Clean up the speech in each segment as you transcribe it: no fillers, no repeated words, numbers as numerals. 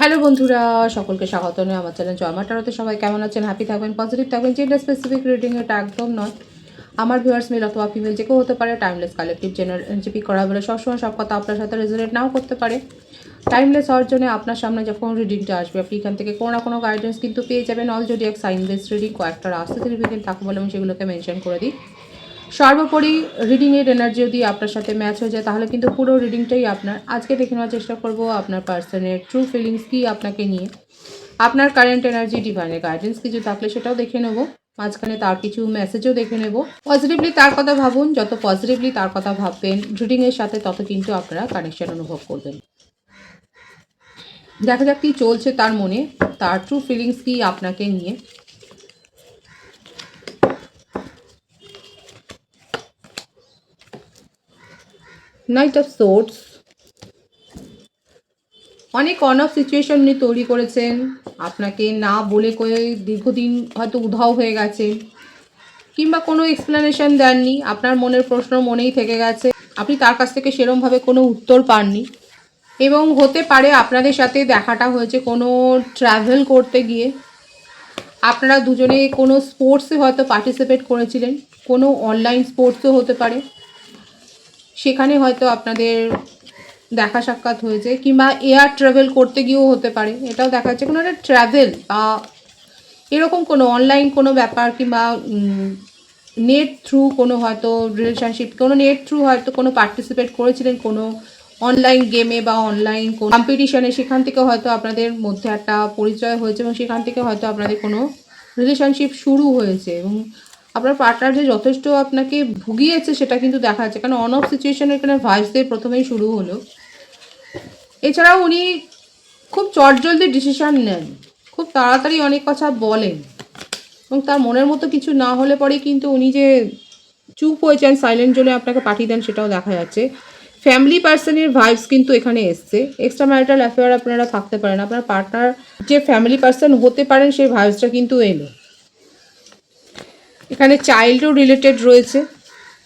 Hello বন্ধুরা, সকলকে স্বাগত জানাই আমার চ্যানেল জয়মা টারোতে। সবাই কেমন আছেন? হ্যাপি থাকবেন, পজিটিভ থাকবেন। যেটা স্পেসিফিক রিডিং এটা একদম নয়। আমার ভিউয়ার্স মেল অথবা ফিমেল যে কেউ হতে পারে। টাইমলেস কালেকটিভ জেনারেল করা বলে সবসময় সব কথা আপনার সাথে রেজোনেট নাও করতে পারে। টাইমলেস হওয়ার জন্য আপনার সামনে যখন রিডিংটা আসবে আপনি এখান থেকে কোনো না কোনো গাইডেন্স কিন্তু পেয়ে যাবেন। All zodiac sign based reading কয়েকটা রাস্তা সিগনিফিকেন্ট থাকে বলে আমি সেগুলোকে মেনশন করে দিই। সর্বোপরি রিডিংয়ের এনার্জি যদি আপনার সাথে ম্যাচ হয়ে যায় তাহলে কিন্তু পুরো রিডিংটাই আপনার। আজকে দেখে নেওয়ার চেষ্টা করব আপনার পার্সনের ট্রু ফিলিংস কী আপনাকে নিয়ে, আপনার কারেন্ট এনার্জি, ডিভাইনের গাইডেন্স কিছু থাকলে সেটাও দেখে নেব। মাঝখানে তার কিছু মেসেজও দেখে নেব। পজিটিভলি তার কথা ভাবুন, যত পজিটিভলি তার কথা ভাববেন রিডিংয়ের সাথে তত কিন্তু আপনারা কানেকশন অনুভব করবেন। দেখা যাক কী চলছে তার মনে, তার ট্রু ফিলিংস কী আপনাকে নিয়ে। নাইট অফ সোর্ডস, অনেক অন অফ সিচুয়েশন উনি তৈরি করেছেন আপনাকে না বলে করে, দীর্ঘদিন হয়তো উধাও হয়ে গেছে কিংবা কোনো এক্সপ্লেনেশন দেননি। আপনার মনের প্রশ্ন মনেই থেকে গেছে, আপনি তার কাছ থেকে সেরমভাবে কোনো উত্তর পাননি। এবং হতে পারে আপনাদের সাথে দেখাটা হয়েছে কোনো ট্রাভেল করতে গিয়ে। আপনারা দুজনে কোনো স্পোর্টসে হয়তো পার্টিসিপেট করেছিলেন, কোনো অনলাইন স্পোর্টসও হতে পারে, সেখানে হয়তো আপনাদের দেখা সাক্ষাৎ হয়েছে। কিংবা এয়ার ট্রাভেল করতে গিয়েও হতে পারে, এটাও দেখা যাচ্ছে কোনো একটা ট্রাভেল বা এরকম কোনো অনলাইন কোনো ব্যাপার, কিংবা নেট থ্রু কোনো হয়তো রিলেশনশিপ, কোনো নেট থ্রু হয়তো কোনো পার্টিসিপেট করেছিলেন কোনো অনলাইন গেমে বা অনলাইন কোনো কম্পিটিশনে, সেখান থেকে হয়তো আপনাদের মধ্যে একটা পরিচয় হয়েছে এবং সেখান থেকে হয়তো আপনাদের কোনো রিলেশনশিপ শুরু হয়েছে। এবং আপনার পার্টনার যে যথেষ্ট আপনাকে ভুগিয়েছে সেটা কিন্তু দেখা যাচ্ছে, কারণ অন অফ সিচুয়েশন এখানে ভাইবস দিয়ে প্রথমেই শুরু হলো। এছাড়াও উনি খুব চটজলদি ডিসিশান নেন, খুব তাড়াতাড়ি অনেক কথা বলেন এবং তার মনের মতো কিছু না হলে পরে কিন্তু উনি যে চুপ হয়ে যান, সাইলেন্ট জোনে আপনাকে পাঠিয়ে দেন, সেটাও দেখা যাচ্ছে। ফ্যামিলি পার্সনের ভাইবস কিন্তু এখানে এসছে। এক্সট্রা ম্যারিটাল অ্যাফেয়ার আপনারা থাকতে পারেন, আপনার পার্টনার যে ফ্যামিলি পার্সন হতে পারেন সেই ভাইবসটা কিন্তু এলো। এখানে চাইল্ডও রিলেটেড রয়েছে,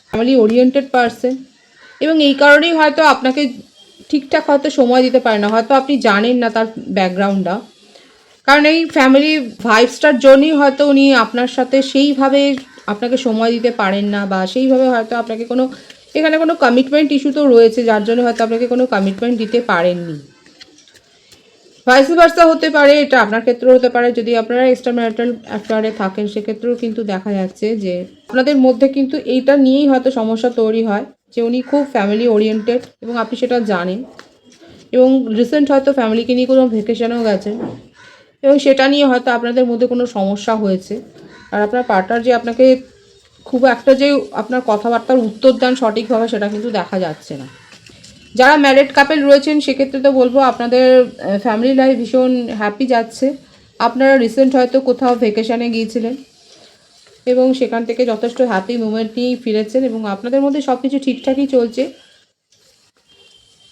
ফ্যামিলি ওরিয়েন্টেড পার্সন, এবং এই কারণেই হয়তো আপনাকে ঠিকঠাক হয়তো সময় দিতে পারে না, হয়তো আপনি জানেন না তার ব্যাকগ্রাউন্ডটা। কারণ এই ফ্যামিলি ভাইবসটার জন্যই হয়তো উনি আপনার সাথে সেইভাবে আপনাকে সময় দিতে পারেন না, বা সেইভাবে হয়তো আপনাকে কোনো এখানে কোনো কমিটমেন্ট ইস্যু তো রয়েছে যার জন্য হয়তো আপনাকে কোনো কমিটমেন্ট দিতে পারেননি। ভাইস ভার্সা হতে পারে, এটা আপনার ক্ষেত্রেও হতে পারে। যদি আপনারা এক্সট্রা ম্যারিটাল অ্যাফেয়ারে থাকেন সেক্ষেত্রেও কিন্তু দেখা যাচ্ছে যে আপনাদের মধ্যে কিন্তু এইটা নিয়েই হয়তো সমস্যা তৈরি হয় যে উনি খুব ফ্যামিলি ওরিয়েন্টেড এবং আপনি সেটা জানেন, এবং রিসেন্ট হয়তো ফ্যামিলিকে নিয়ে কোনো ভেকেশনেও গেছেন এবং সেটা নিয়ে হয়তো আপনাদের মধ্যে কোনো সমস্যা হয়েছে। আর আপনার পার্টনার যে আপনাকে খুব একটা যে আপনার কথাবার্তার উত্তর দেন সঠিকভাবে সেটা কিন্তু দেখা যাচ্ছে না। যারা ম্যারিড কাপেল রয়েছেন সেক্ষেত্রে তো বলবো আপনাদের ফ্যামিলি লাইফ ভীষণ হ্যাপি যাচ্ছে। আপনারা রিসেন্ট হয়তো কোথাও ভেকেশানে গিয়েছিলেন এবং সেখান থেকে যথেষ্ট হ্যাপি মুমেন্ট নিয়েই ফিরেছেন এবং আপনাদের মধ্যে সব কিছু ঠিকঠাকই চলছে,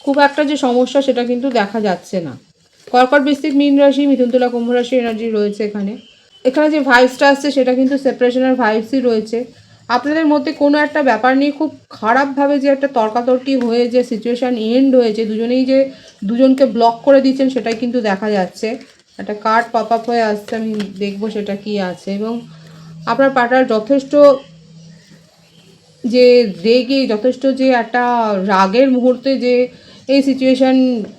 খুব একটা যে সমস্যা সেটা কিন্তু দেখা যাচ্ছে না। কর্কট, বৃশ্চিক, মীন রাশি, মিথুন, তুলা, কুম্ভ রাশি এনার্জি রয়েছে এখানে। এখানে যে ভাইবসটা আসছে সেটা কিন্তু সেপারেশনের ভাইবসই রয়েছে। আপনাদের মধ্যে কোনো একটা ব্যাপার নিয়ে খুব খারাপভাবে যে একটা তর্কাতর্কি হয়ে যে সিচুয়েশান এন্ড হয়েছে, দুজনেই যে দুজনকে ব্লক করে দিচ্ছেন সেটাই কিন্তু দেখা যাচ্ছে। একটা কার্ড পপ আপ হয়ে আসছে, আমি দেখবো সেটা কি আছে। এবং আপনার পার্টনার যথেষ্ট যে রেগে, যথেষ্ট যে একটা রাগের মুহূর্তে যে এই সিচুয়েশান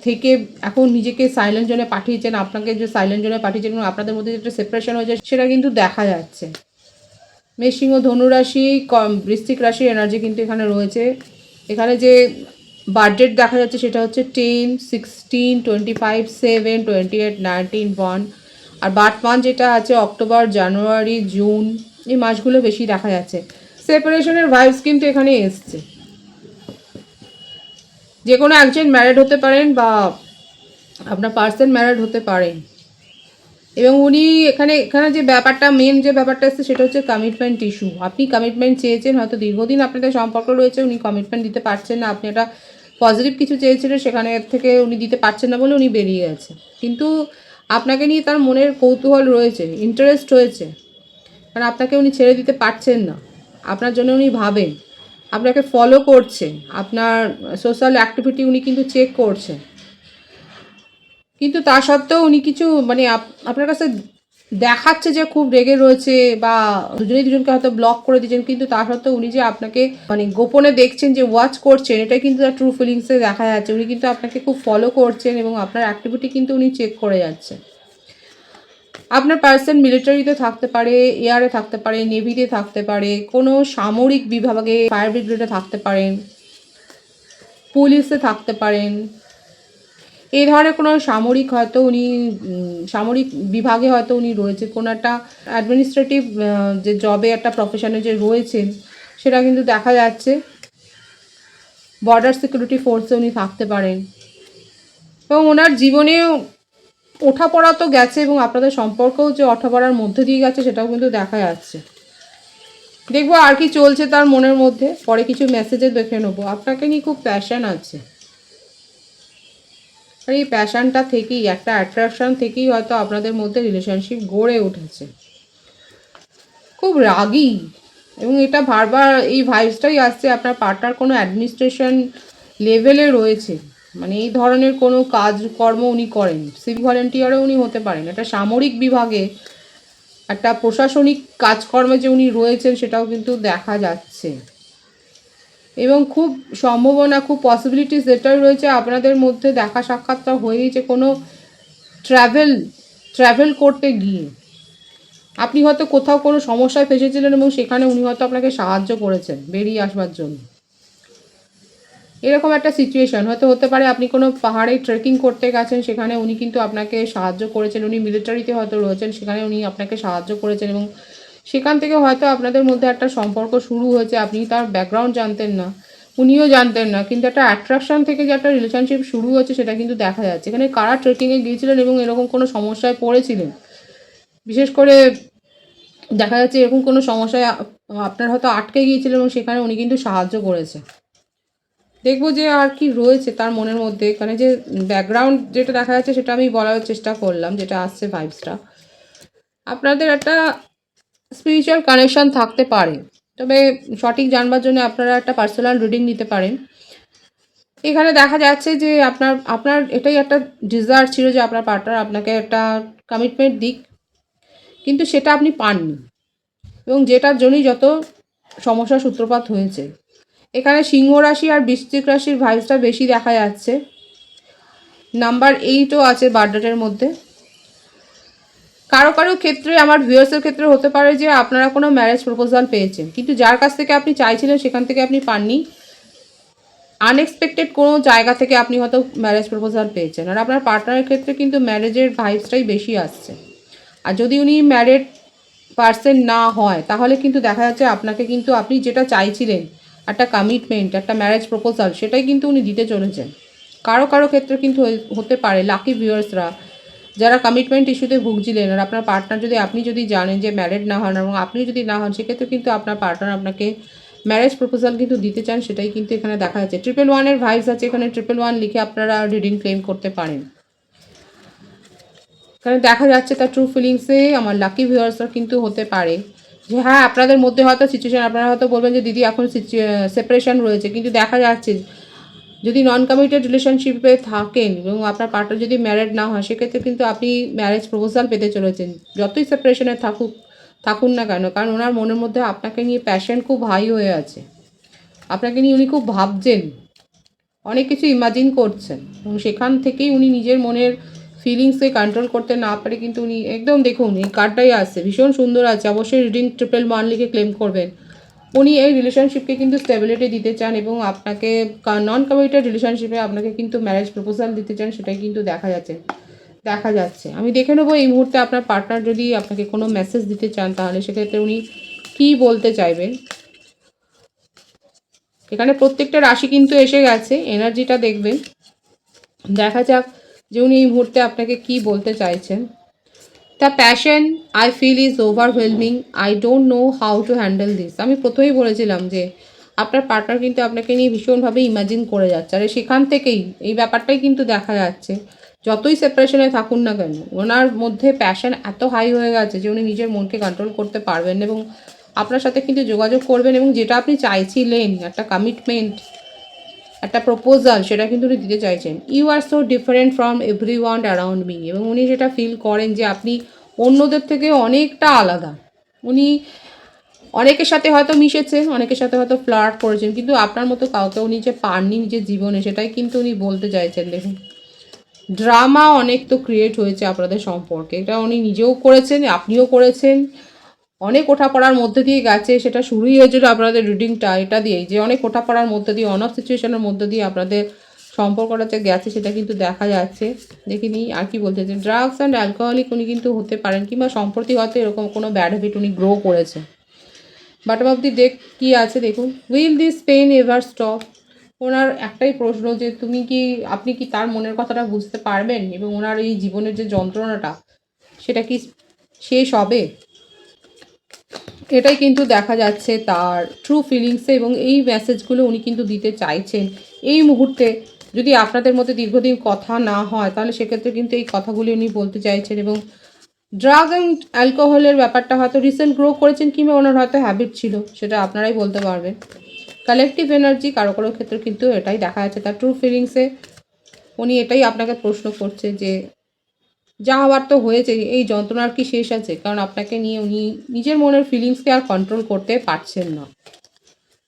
থেকে এখন নিজেকে সাইলেন্ট জোনে পাঠিয়েছেন, আপনাকে যে সাইলেন্ট জোনে পাঠিয়েছেন এবং আপনাদের মধ্যে যে একটা সেপারেশন হয়েছে সেটা কিন্তু দেখা যাচ্ছে। মেষ, সিংহ, ধনুরাশি, বৃশ্চিক রাশির এনার্জি কিন্তু এখানে রয়েছে। এখানে যে বাজেট দেখা যাচ্ছে সেটা হচ্ছে 10, 16, 25, 7, 28, 19, 1। আর বার্থ মান্থ যেটা আছে অক্টোবর, জানুয়ারি, জুন, এই মাসগুলো বেশি দেখা যাচ্ছে। সেপারেশনের ভাইবস কিন্তু এখানে এসছে। যে কোনো একজন ম্যারিড হতে পারেন বা আপনার পার্সন ম্যারিড হতে পারেন। এবং উনি এখানে এখানে যে ব্যাপারটা, মেন যে ব্যাপারটা এসছে সেটা হচ্ছে কমিটমেন্ট ইস্যু। আপনি কমিটমেন্ট চেয়েছেন, হয়তো দীর্ঘদিন আপনাদের সম্পর্ক রয়েছে, উনি কমিটমেন্ট দিতে পারছেন না। আপনি একটা পজিটিভ কিছু চেয়েছিলেন, সেখানে থেকে উনি দিতে পারছেন না বলে উনি বেরিয়ে গেছে। কিন্তু আপনাকে নিয়ে তার মনের কৌতূহল রয়েছে, ইন্টারেস্ট রয়েছে, কারণ আপনাকে উনি ছেড়ে দিতে পারছেন না। আপনার জন্য উনি ভাবেন, আপনাকে ফলো করছে, আপনার সোশ্যাল অ্যাক্টিভিটি উনি কিন্তু চেক করছেন। কিন্তু তা সত্ত্বেও উনি কিছু মানে আপনার কাছে দেখাচ্ছে যে খুব রেগে রয়েছে, বা দুজনেই দুজনকে হয়তো ব্লক করে দিয়েছেন, কিন্তু তা সত্ত্বেও উনি যে আপনাকে মানে গোপনে দেখছেন, যে ওয়াচ করছেন, এটা কিন্তু তার ট্রু ফিলিংসে দেখা যাচ্ছে। উনি কিন্তু আপনাকে খুব ফলো করছেন এবং আপনার অ্যাক্টিভিটি কিন্তু উনি চেক করে যাচ্ছেন। আপনার পার্সন মিলিটারিতে থাকতে পারে, এয়ারে থাকতে পারে, নেভিতে থাকতে পারে, কোনো সামরিক বিভাগে ফায়ার ব্রিগেডে থাকতে পারেন, পুলিশে থাকতে পারেন। এই ধরনের কোনো সামরিক হয়তো উনি সামরিক বিভাগে হয়তো উনি রয়েছে, কোনো একটা অ্যাডমিনিস্ট্রেটিভ যে জবে একটা প্রফেশনে যে রয়েছেন সেটা কিন্তু দেখা যাচ্ছে। বর্ডার সিকিউরিটি ফোর্সে উনি থাকতে পারেন, এবং ওনার জীবনে ওঠাপড়া তো গেছে, এবং আপনাদের সম্পর্কও যে ওঠাপড়ার মধ্যে দিয়ে গেছে সেটাও কিন্তু দেখা যাচ্ছে। দেখবো আর কি চলছে তার মনের মধ্যে, পরে কিছু মেসেজে দেখে নেবো। আপনাকে নিয়ে খুব প্যাশন আছে, আর এই প্যাশনটা থেকেই, একটা অ্যাট্রাকশন থেকেই হয়তো আপনাদের মধ্যে রিলেশনশিপ গড়ে উঠেছে। খুব রাগী, এবং এটা বারবার এই ভাইবসটাই আসছে আপনার পার্টনার কোনো অ্যাডমিনিস্ট্রেশন লেভেলে রয়েছে, মানে এই ধরনের কোনো কাজকর্ম উনি করেন, সিভিক ভলেন্টিয়ারও উনি হতে পারেন, একটা সামরিক বিভাগে একটা প্রশাসনিক কাজকর্মে যে উনি রয়েছেন সেটাও কিন্তু দেখা যাচ্ছে। এবং খুব সম্ভাবনা, খুব পসিবিলিটিস যেটাই রয়েছে আপনাদের মধ্যে দেখা সাক্ষাৎটা হয়েছে কোনো ট্রাভেল করতে গিয়ে। আপনি হয়তো কোথাও কোনো সমস্যায় ফেসেছিলেন এবং সেখানে উনি হয়তো আপনাকে সাহায্য করেছেন বেরিয়ে আসবার জন্য। এরকম একটা সিচুয়েশান হয়তো হতে পারে। আপনি কোনো পাহাড়ে ট্রেকিং করতে গেছেন, সেখানে উনি কিন্তু আপনাকে সাহায্য করেছেন। উনি মিলিটারিতে হয়তো রয়েছেন, সেখানে উনি আপনাকে সাহায্য করেছেন, এবং সেখান থেকে হয়তো আপনাদের মধ্যে একটা সম্পর্ক শুরু হয়েছে। আপনি তার ব্যাকগ্রাউন্ড জানতেন না, উনিও জানতেন না, কিন্তু একটা অ্যাট্রাকশান থেকে যে একটা রিলেশনশিপ শুরু হয়েছে সেটা কিন্তু দেখা যাচ্ছে। এখানে কারা ট্রেকিংয়ে গিয়েছিলেন এবং এরকম কোনো সমস্যায় পড়েছিলেন, বিশেষ করে দেখা যাচ্ছে এরকম কোনো সমস্যায় আপনার হয়তো আটকে গিয়েছিল এবং সেখানে উনি কিন্তু সাহায্য করেছে। দেখবো যে আর কি রয়েছে তার মনের মধ্যে। এখানে যে ব্যাকগ্রাউন্ড যেটা দেখা যাচ্ছে সেটা আমি বলার চেষ্টা করলাম, যেটা আসছে ভাইবসটা। আপনাদের একটা স্পিরিচুয়াল কানেকশান থাকতে পারে, তবে সঠিক জানবার জন্য আপনারা একটা পার্সোনাল রিডিং নিতে পারেন। এখানে দেখা যাচ্ছে যে আপনার এটাই একটা ডিজায়ার ছিল যে আপনার পার্টনার আপনাকে একটা কমিটমেন্ট দিক, কিন্তু সেটা আপনি পাননি, এবং যেটার জন্যই যত সমস্যার সূত্রপাত হয়েছে। এখানে সিংহ রাশি আর বৃশ্চিক রাশির ভাইবসটা বেশি দেখা যাচ্ছে। নাম্বার 8ও আছে বার্থডেটের মধ্যে। কারো কারো ক্ষেত্রে, আমার ভিউয়ার্সের ক্ষেত্রে হতে পারে যে আপনারা কোনো ম্যারেজ প্রপোজাল পেয়েছেন, কিন্তু যার কাছ থেকে আপনি চাইছিলেন সেখান থেকে আপনি পাননি। আনএক্সপেক্টেড কোনো জায়গা থেকে আপনি হয়তো ম্যারেজ প্রপোজাল পেয়েছেন, আর আপনার পার্টনারের ক্ষেত্রে কিন্তু ম্যারেজের ভাইবসটাই বেশি আসছে। আর যদি উনি ম্যারেড পার্সন না হয় তাহলে কিন্তু দেখা যাচ্ছে আপনাকে কিন্তু আপনি যেটা চাইছিলেন, একটা কমিটমেন্ট, একটা ম্যারেজ প্রপোজাল, সেটাই কিন্তু উনি দিতে চলেছেন। কারো কারো ক্ষেত্রে কিন্তু হতে পারে লাকি ভিউয়ার্সরা যারা কমিটমেন্ট ইস্যুতে ভুগছিলেন, আর আপনার পার্টনার যদি, আপনি যদি জানেন যে ম্যারেড না হন এবং আপনি যদি না হন, সেক্ষেত্রে কিন্তু আপনার পার্টনার আপনাকে ম্যারেজ প্রপোজাল কিন্তু দিতে চান, সেটাই কিন্তু এখানে দেখা যাচ্ছে। 111-এর ভাইবস আছে এখানে, 111 লিখে আপনারা রিডিং ক্লেম করতে পারেন। এখানে দেখা যাচ্ছে তার ট্রু ফিলিংসে আমার লাকি ভিউয়ার্সরা কিন্তু হতে পারে যে হ্যাঁ, আপনাদের মধ্যে হয়তো সিচুয়েশান, আপনারা হয়তো বলবেন যে দিদি এখন সেপারেশন রয়েছে, কিন্তু দেখা যাচ্ছে যদি নন কমিটেড রিলেশনশিপে থাকেন এবং আপনার পার্টনার যদি ম্যারেড না হয়, সেক্ষেত্রে কিন্তু আপনি ম্যারেজ প্রপোজাল পেতে চলেছেন, যতই সেপারেশনে থাকুন না কেন। কারণ ওনার মনের মধ্যে আপনাকে নিয়ে প্যাশন খুব হাই হয়ে আছে, আপনাকে নিয়ে উনি খুব ভাবছেন, অনেক কিছু ইমাজিন করছেন, এবং সেখান থেকেই উনি নিজের মনের ফিলিংসকে কন্ট্রোল করতে না পারে কিন্তু উনি একদম, দেখুন এই কার্ডটাই আসছে, ভীষণ সুন্দর আছে। অবশ্যই রিডিং 111 লিখে ক্লেম করবেন। উনি এই রিলেশনশিপকে কিন্তু স্টেবিলিটি দিতে চান, এবং আপনাকে নন কমিটেড রিলেশনশিপে আপনাকে কিন্তু ম্যারেজ প্রপোজাল দিতে চান, সেটাই কিন্তু দেখা যাচ্ছে। আমি দেখে নেবো এই মুহূর্তে আপনার পার্টনার যদি আপনাকে কোনো মেসেজ দিতে চান, তাহলে সেক্ষেত্রে উনি কী বলতে চাইবেন। এখানে প্রত্যেকটা রাশি কিন্তু এসে গেছে, এনার্জিটা দেখবেন, দেখা যাক যে উনি এই মুহূর্তে আপনাকে কি বলতে চাইছেন। The passion I feel is overwhelming, I don't know how to handle this. আমি প্রথমেই বলেছিলাম যে আপনার পার্টনার কিন্তু আপনাকে নিয়ে ভীষণভাবে ইমাজিন করে যাচ্ছে, আর সেখান থেকেই এই ব্যাপারটাই কিন্তু দেখা যাচ্ছে। যতই সেপারেশনে থাকুন না কেন, ওনার মধ্যে প্যাশন এত হাই হয়ে গেছে যে উনি নিজের মনকে কন্ট্রোল করতে পারবেন, এবং আপনার সাথে কিন্তু যোগাযোগ করবেন, এবং যেটা আপনি চাইছিলেন একটা কমিটমেন্ট, একটা প্রপোজাল, সেটা কিন্তু উনি দিতে চাইছেন। You are so different from everyone around me, এবং উনি সেটা ফিল করেন যে আপনি অন্যদের থেকে অনেকটা আলাদা। উনি অনেকের সাথে হয়তো মিশেছেন, অনেকের সাথে হয়তো ফ্লার্ট করেছেন, কিন্তু আপনার মতো কাউকে উনি যে পাননি নিজের জীবনে, সেটাই কিন্তু উনি বলতে চাইছেন। দেখুন, ড্রামা অনেক তো ক্রিয়েট হয়েছে আপনাদের সম্পর্কে, এটা উনি নিজেও করেছেন, আপনিও করেছেন। অনেক ওঠাপড়ার মধ্যে দিয়ে গেছে, সেটা শুরুই হয়েছিল আপনাদের রিডিংটা এটা দিয়েই, যে অনেক ওঠাপড়ার মধ্যে দিয়ে, অন অফ সিচুয়েশনের মধ্যে দিয়ে আপনাদের সম্পর্কটা যে গেছে সেটা কিন্তু দেখা যাচ্ছে। দেখিনি আর কি বলতে চাইছেন, ড্রাগস অ্যান্ড অ্যালকোহলিক উনি কিন্তু হতে পারেন, কিংবা সম্প্রতি হয়তো এরকম কোনো ব্যাড হ্যাবিট উনি গ্রো করেছে। বটম অফ দি ডেক কী আছে দেখুন, will this pen ever stop. ওনার একটাই প্রশ্ন যে আপনি কি তার মনের কথাটা বুঝতে পারবেন, এবং ওনার এই জীবনের যে যন্ত্রণাটা সেটা কি শেষ হবে, এটাই কিন্তু দেখা যাচ্ছে তার ট্রু ফিলিংসে। এবং এই মেসেজগুলো উনি কিন্তু দিতে চাইছেন এই মুহূর্তে। যদি আপনাদের মধ্যে দীর্ঘদিন কথা না হয়, তাহলে সেক্ষেত্রে কিন্তু এই কথাগুলি উনি বলতে চাইছেন। এবং ড্রাগ অ্যান্ড অ্যালকোহলের ব্যাপারটা হয়তো রিসেন্ট গ্রো করেছেন, কিংবা ওনার হয়তো হ্যাবিট ছিল, সেটা আপনারাই বলতে পারবেন। কালেকটিভ এনার্জি কারো কারো ক্ষেত্রে কিন্তু এটাই দেখা যাচ্ছে তার ট্রু ফিলিংসে। উনি এটাই আপনাকে প্রশ্ন করছে যে যা হওয়ার তো হয়েছে, এই যন্ত্রণার কি শেষ আছে? কারণ আপনাকে নিয়ে উনি নিজের মনের ফিলিংসকে আর কন্ট্রোল করতে পারছেন না।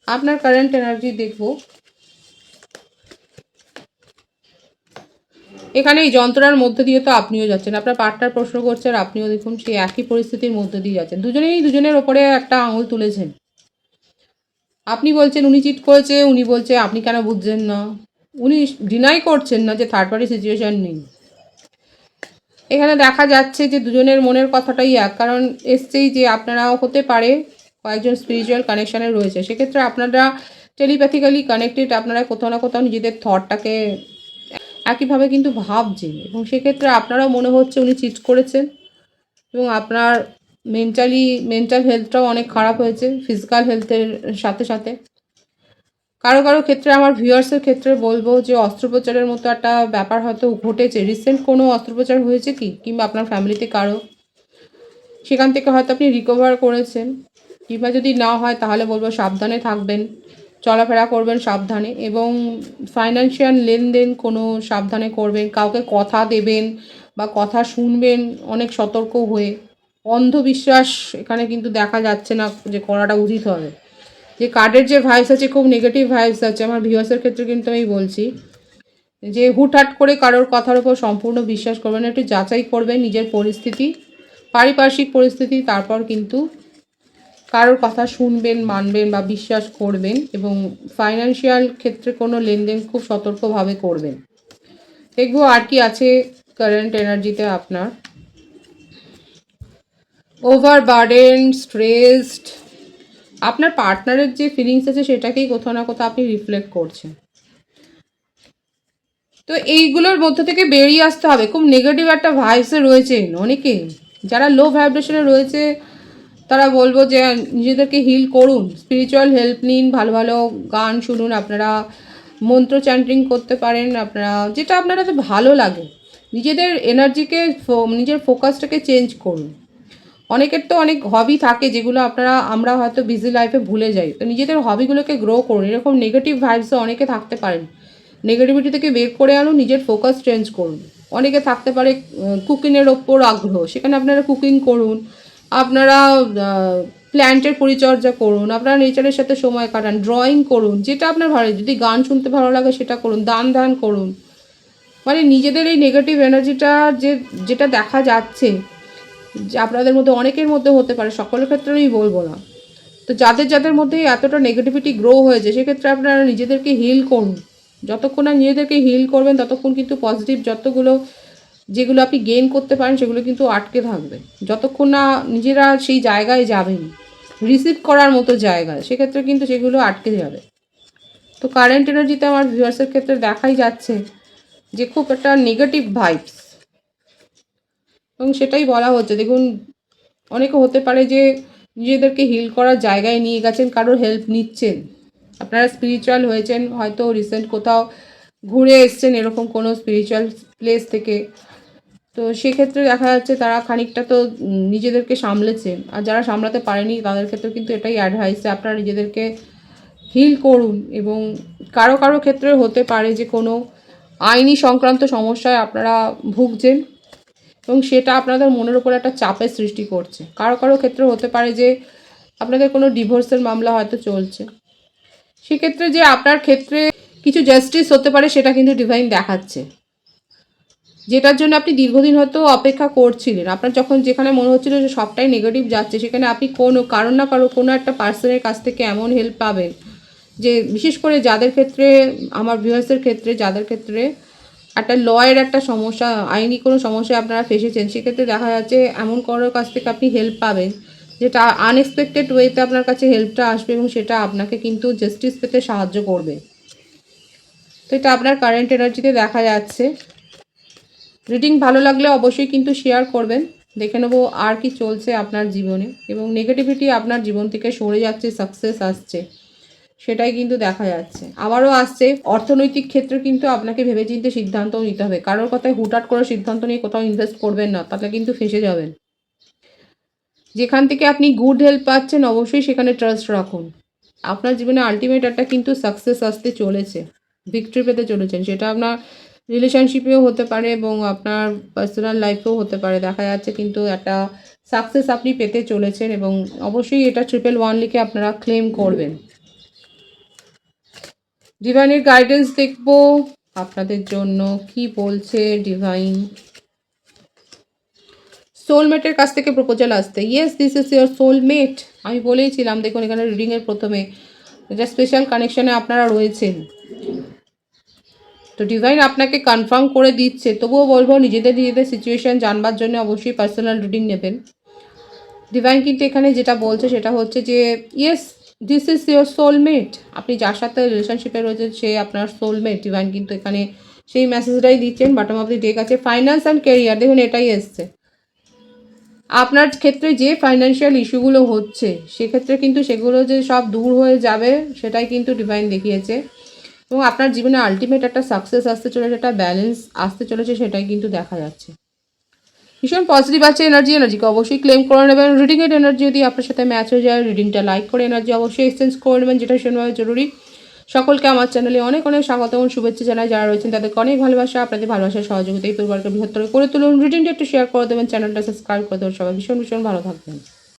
আপনার কারেন্ট এনার্জি দেখব, এখানে এই যন্ত্রণার মধ্যে দিয়ে তো আপনিও যাচ্ছেন, আপনার পার্টনার প্রশ্ন করছে আর আপনিও দেখুন সেই একই পরিস্থিতির মধ্যে দিয়ে যাচ্ছেন। দুজনেই দুজনের ওপরে একটা আঙুল তুলেছেন। আপনি বলছেন উনি চিট করেছে, উনি বলছে আপনি কেন বুঝছেন না। উনি ডিনাই করছেন না যে থার্ড পার্টি সিচুয়েশন নেই। এখানে দেখা যাচ্ছে যে দুজনের মনের কথাটাই এক, কারণ এসছেই যে আপনারাও হতে পারে কয়েকজন স্পিরিচুয়াল কানেকশানে রয়েছে, সেক্ষেত্রে আপনারা টেলিপ্যাথিক্যালি কানেক্টেড, আপনারা কোথাও না কোথাও নিজেদের থটটাকে একইভাবে কিন্তু ভাবছেন, এবং সেক্ষেত্রে আপনারও মনে হচ্ছে উনি চিট করেছেন। এবং আপনার মেন্টাল হেলথটাও অনেক খারাপ হয়েছে ফিজিক্যাল হেলথের সাথে সাথে। কারো কারো ক্ষেত্রে, আমার ভিউয়ার্সের ক্ষেত্রে বলবো যে অস্ত্রোপচারের মতো একটা ব্যাপার হয়তো ঘটেছে। রিসেন্ট কোনো অস্ত্রোপচার হয়েছে কি, কিংবা আপনার ফ্যামিলিতে কারো, সেখান থেকে হয়তো আপনি রিকভার করেছেন, কিংবা যদি না হয় তাহলে বলবো সাবধানে থাকবেন, চলাফেরা করবেন সাবধানে, এবং ফাইন্যান্সিয়াল লেনদেন কোনো সাবধানে করবেন। কাউকে কথা দেবেন বা কথা শুনবেন অনেক সতর্ক হয়ে। অন্ধবিশ্বাস এখানে কিন্তু দেখা যাচ্ছে না যে করাটা উচিত হবে। যে কার্ডের যে ভাইবস আছে, খুব নেগেটিভ ভাইবস আছে আমার ভিউয়ার্সের ক্ষেত্রে, কিন্তু আমি বলছি যে হুটহাট করে কারোর কথার উপর সম্পূর্ণ বিশ্বাস করবেন না, একটু যাচাই করবেন নিজের পরিস্থিতি, পারিপার্শ্বিক পরিস্থিতি, তারপর কিন্তু কারোর কথা শুনবেন, মানবেন বা বিশ্বাস করবেন। এবং ফাইন্যান্সিয়াল ক্ষেত্রে কোনো লেনদেন খুব সতর্কভাবে করবেন। দেখবো আর কি আছে কারেন্ট এনার্জিতে আপনার। ওভারবার্ডেন, স্ট্রেসড, আপনার পার্টনারের যে ফিলিংস আছে সেটাকেই কোথাও না কোথাও আপনি রিফ্লেক্ট করছেন। তো এইগুলোর মধ্যে থেকে বেরিয়ে আসতে হবে। খুব নেগেটিভ একটা ভাইবসে রয়েছেন অনেকে, যারা লো ভাইব্রেশনে রয়েছে তারা বলবো যে নিজেদেরকে হিল করুন, স্পিরিচুয়াল হেল্প নিন, ভালো ভালো গান শুনুন, আপনারা মন্ত্র চ্যান্টিং করতে পারেন, আপনারা যেটা আপনারা তো ভালো লাগে, নিজেদের এনার্জিকে নিজের ফোকাসটাকে চেঞ্জ করুন। অনেকের তো অনেক হবি থাকে যেগুলো আমরা হয়তো বিজি লাইফে ভুলে যাই, তো নিজেদের হবিগুলোকে গ্রো করুন। এরকম নেগেটিভ ভাইবসও অনেকে থাকতে পারেন, নেগেটিভিটি থেকে বের করে আনুন, নিজের ফোকাস চেঞ্জ করুন। অনেকে থাকতে পারে কুকিংয়ের ওপর আগ্রহ, সেখানে আপনারা কুকিং করুন, আপনারা প্ল্যান্টের পরিচর্যা করুন, আপনারা নেচারের সাথে সময় কাটান, ড্রয়িং করুন, যেটা আপনার ভালো, যদি গান শুনতে ভালো লাগে সেটা করুন, দান ধ্যান করুন। মানে নিজেদের এই নেগেটিভ এনার্জিটা যেটা দেখা যাচ্ছে যে আপনাদের মধ্যে অনেকের মধ্যে হতে পারে, সকলের ক্ষেত্রে আমি বলবো না, তো যাদের যাদের মধ্যে এতটা নেগেটিভিটি গ্রো হয়েছে সেক্ষেত্রে আপনারা নিজেদেরকে হিল করুন। যতক্ষণ না নিজেদেরকে হিল করবেন ততক্ষণ কিন্তু পজিটিভ যেগুলো আপনি গেইন করতে পারেন সেগুলো কিন্তু আটকে থাকবে। যতক্ষণ না নিজেরা সেই জায়গায় যাবেন, রিসিভ করার মতো জায়গায়, সেক্ষেত্রে কিন্তু সেগুলো আটকে যাবে। তো কারেন্ট এনার্জিতে আমার ভিউয়ার্সের ক্ষেত্রে দেখাই যাচ্ছে যে খুব একটা নেগেটিভ ভাইবস, এবং সেটাই বলা হচ্ছে। দেখুন, অনেকে হতে পারে যে নিজেদেরকে হিল করার জায়গায় নিয়ে গেছেন, কারোর হেল্প নিচ্ছেন, আপনারা স্পিরিচুয়াল হয়েছেন, হয়তো রিসেন্ট কোথাও ঘুরে এসছেন এরকম কোনো স্পিরিচুয়াল প্লেস থেকে, তো সেক্ষেত্রে দেখা যাচ্ছে তারা খানিকটা তো নিজেদেরকে সামলেছেন। আর যারা সামলাতে পারেনি তাদের ক্ষেত্রে কিন্তু এটাই অ্যাডভাইস যে আপনারা নিজেদেরকে হিল করুন এবং কারো কারো ক্ষেত্রে হতে পারে যে কোনো আইনি সংক্রান্ত সমস্যায় আপনারা ভুগছেন এবং সেটা আপনাদের মনের উপর একটা চাপের সৃষ্টি করছে। কারো কারো ক্ষেত্রে হতে পারে যে আপনাদের কোনো ডিভোর্সের মামলা হয়তো চলছে, সেক্ষেত্রে যে আপনার ক্ষেত্রে কিছু জাস্টিস হতে পারে সেটা কিন্তু ডিভাইন দেখাচ্ছে, যেটার জন্য আপনি দীর্ঘদিন হয়তো অপেক্ষা করছিলেন। আপনার যখন যেখানে মনে হচ্ছিল যে সবটাই নেগেটিভ যাচ্ছে, সেখানে আপনি কারো না কারো কোনো একটা পার্সনের কাছ থেকে এমন হেল্প পাবেন যে, বিশেষ করে যাদের ক্ষেত্রে, আমার ভিউয়ার্সের ক্ষেত্রে, যাদের ক্ষেত্রে একটা লয়ের একটা সমস্যা, আইনি কোনো সমস্যায় আপনারা ফেসেছেন, সেক্ষেত্রে দেখা যাচ্ছে এমন কারোর কাছ থেকে আপনি হেল্প পাবেন যেটা আনএক্সপেক্টেড ওয়েতে আপনার কাছে হেল্পটা আসবে এবং সেটা আপনাকে কিন্তু জাস্টিস পেতে সাহায্য করবে। তো এটা আপনার কারেন্ট এনার্জিতে দেখা যাচ্ছে। রিডিং ভালো লাগলে অবশ্যই কিন্তু শেয়ার করবেন। দেখে নেবো আর কি চলছে আপনার জীবনে, এবং নেগেটিভিটি আপনার জীবন থেকে সরে যাচ্ছে, সাকসেস আসছে, সেটাই কিন্তু দেখা যাচ্ছে। আবারও আসছে অর্থনৈতিক ক্ষেত্রে কিন্তু আপনাকে ভেবেচিন্তে সিদ্ধান্তও নিতে হবে। কারোর কথায় হুটহাট করে সিদ্ধান্ত নিয়ে কোথাও ইনভেস্ট করবেন না, তাহলে কিন্তু ফেঁসে যাবেন। যেখান থেকে আপনি গুড হেল্প পাচ্ছেন অবশ্যই সেখানে ট্রাস্ট রাখুন। আপনার জীবনে আলটিমেট একটা কিন্তু সাকসেস আসতে চলেছে, ভিক্টরি পেতে চলেছেন। সেটা আপনার রিলেশনশিপেও হতে পারে এবং আপনার পার্সোনাল লাইফেও হতে পারে। দেখা যাচ্ছে কিন্তু একটা সাকসেস আপনি পেতে চলেছেন এবং অবশ্যই এটা 111 লিখে আপনারা ক্লেম করবেন। ডিভাইনের গাইডেন্স দেখব আপনাদের জন্য কি বলছে ডিভাইন। সোলমেটের কাছ থেকে প্রপোজাল আসতে, yes this is your soulmate. আমি বলেইছিলাম, দেখুন এখানে রিডিংয়ের প্রথমে এটা স্পেশাল কানেকশানে আপনারা রয়েছেন। তো ডিভাইন আপনাকে কনফার্ম করে দিচ্ছে, তবুও বলবো নিজেদের সিচুয়েশান জানবার জন্য অবশ্যই পার্সোনাল রিডিং নেবেন। ডিভাইন কিন্তু এখানে যেটা বলছে সেটা হচ্ছে যে yes this is your soulmate. আপনি যার সাথে রিলেশনশিপে রয়েছেন সে আপনার সোলমেট। ডিভাইন কিন্তু এখানে সেই মেসেজটাই দিচ্ছেন। বটম অফ দি ডেক আছে ফাইন্যান্স অ্যান্ড ক্যারিয়ার, দেখুন এটাই এসছে। আপনার ক্ষেত্রে যে ফাইন্যান্সিয়াল ইস্যুগুলো হচ্ছে সেক্ষেত্রে কিন্তু সেগুলো যে সব দূর হয়ে যাবে সেটাই কিন্তু ডিভাইন দেখিয়েছে, এবং আপনার জীবনে আলটিমেট একটা সাকসেস আসতে চলেছে, একটা ব্যালেন্স আসতে চলেছে, সেটাই কিন্তু দেখা যাচ্ছে। ভীষণ পজিটিভ আছে এনার্জিকে অবশ্যই ক্লেম করে নেবেন। রিডিংয়ের এনার্জি যদি আপনার সাথে ম্যাচ হয়ে যায়, রিডিংটা লাইক করে এনার্জি অবশ্যই এক্সচেঞ্জ করে নেবেন, যেটা ভীষণভাবে জরুরি। সকলকে আমার চ্যানেলে অনেক অনেক স্বাগত এবং শুভেচ্ছা জানাই। যারা রয়েছেন তাদেরকে অনেক ভালোবাসা। আপনাদের ভালোবাসার সহযোগিতা এই পরিবারকে বৃহত্তর করে তুলুন। রিডিংটা একটু শেয়ার করে দেবেন, চ্যানেলটা সাবস্ক্রাইব করে দেবেন। সবাই ভীষণ ভীষণ ভালো থাকবেন।